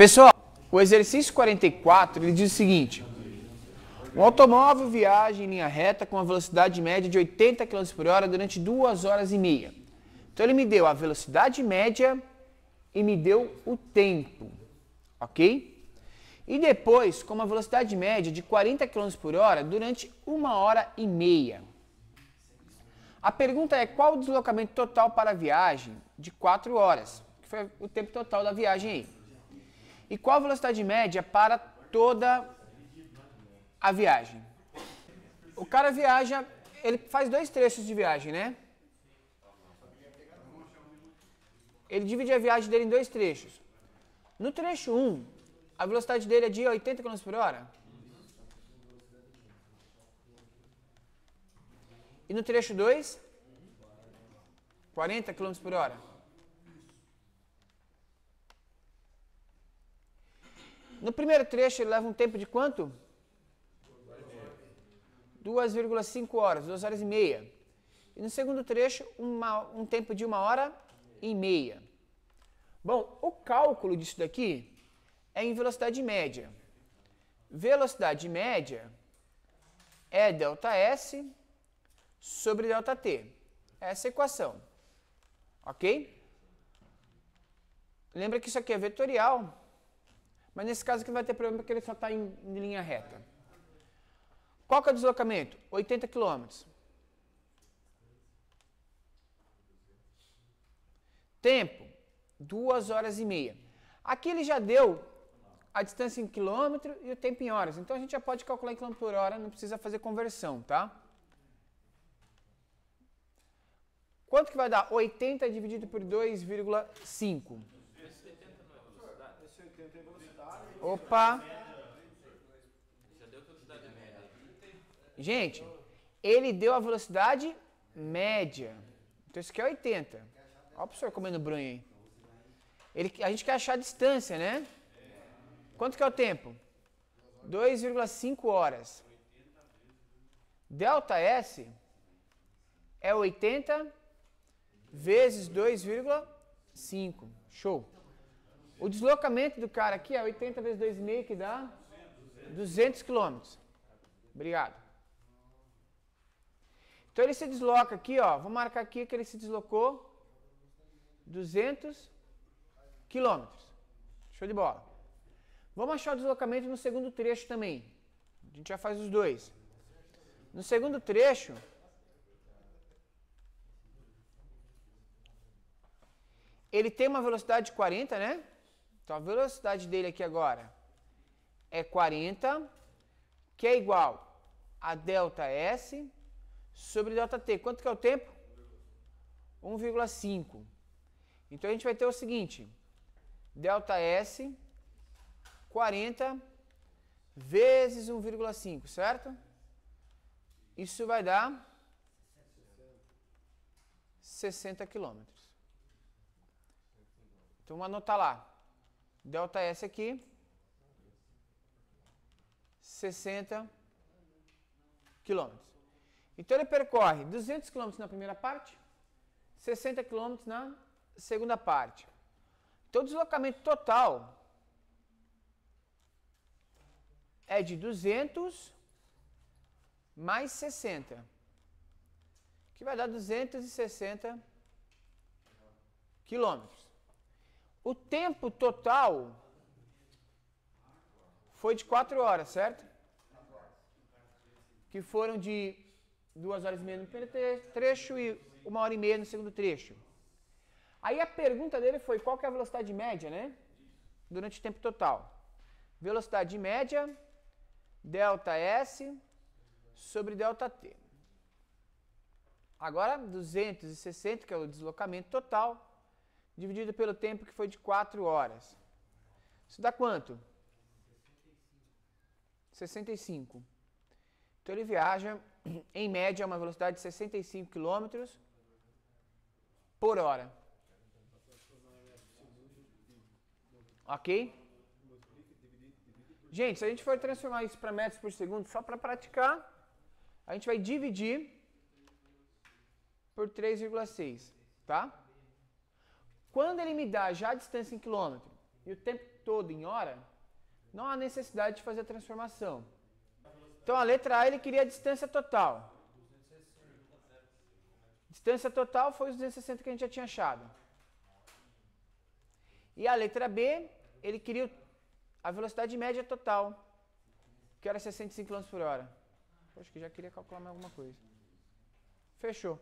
Pessoal, o exercício 44 ele diz o seguinte: um automóvel viaja em linha reta com uma velocidade média de 80 km por hora durante 2 horas e meia. Então ele me deu a velocidade média e me deu o tempo, ok? E depois, com uma velocidade média de 40 km por hora durante 1 hora e meia. A pergunta é: qual o deslocamento total para a viagem de 4 horas? Que foi o tempo total da viagem aí. E qual a velocidade média para toda a viagem? O cara viaja, ele faz 2 trechos de viagem, né? Ele divide a viagem dele em 2 trechos. No trecho 1, a velocidade dele é de 80 km por hora. E no trecho 2, 40 km por hora. No primeiro trecho ele leva um tempo de quanto? 2,5 horas, 2 horas e meia. E no segundo trecho, um tempo de 1 hora e meia. Bom, o cálculo disso daqui é em velocidade média. Velocidade média é ΔS sobre ΔT. Essa é a equação. Ok? Lembra que isso aqui é vetorial, mas nesse caso aqui vai ter problema porque ele só está em linha reta. Qual que é o deslocamento? 80 km. Tempo, 2 horas e meia. Aqui ele já deu a distância em quilômetro e o tempo em horas. Então a gente já pode calcular em quilômetro por hora, não precisa fazer conversão, tá? Quanto que vai dar? 80 dividido por 2,5. Opa! Gente, ele deu a velocidade média. Então isso aqui é 80. Olha o professor comendo bronha aí. A gente quer achar a distância, né? Quanto que é o tempo? 2,5 horas. ΔS é 80 vezes 2,5. Show. O deslocamento do cara aqui é 80 vezes 2,5, que dá 200 km. Obrigado. Então ele se desloca aqui, ó. Vou marcar aqui que ele se deslocou 200 km. Show de bola. Vamos achar o deslocamento no segundo trecho também. A gente já faz os dois. No segundo trecho, ele tem uma velocidade de 40, né? Então a velocidade dele aqui agora é 40, que é igual a ΔS sobre ΔT. Quanto que é o tempo? 1,5. Então a gente vai ter o seguinte: ΔS 40 vezes 1,5, certo? Isso vai dar 60 quilômetros. Então vamos anotar lá. ΔS aqui, 60 quilômetros. Então ele percorre 200 quilômetros na primeira parte, 60 quilômetros na segunda parte. Então o deslocamento total é de 200 mais 60, que vai dar 260 quilômetros. O tempo total foi de 4 horas, certo? Que foram de 2 horas e meia no primeiro trecho e 1 hora e meia no segundo trecho. Aí a pergunta dele foi: qual que é a velocidade média, né? Durante o tempo total. Velocidade média, ΔS sobre ΔT. Agora 260, que é o deslocamento total, dividido pelo tempo que foi de 4 horas. Isso dá quanto? 65. Então ele viaja, em média, a uma velocidade de 65 km por hora. Ok? Gente, se a gente for transformar isso para metros por segundo, só para praticar, a gente vai dividir por 3,6, tá? Quando ele me dá já a distância em quilômetro, e o tempo todo em hora, não há necessidade de fazer a transformação. Então a letra A ele queria a distância total. Distância total foi os 260 que a gente já tinha achado. E a letra B, ele queria a velocidade média total, que era 65 km por hora. Acho que já queria calcular mais alguma coisa. Fechou.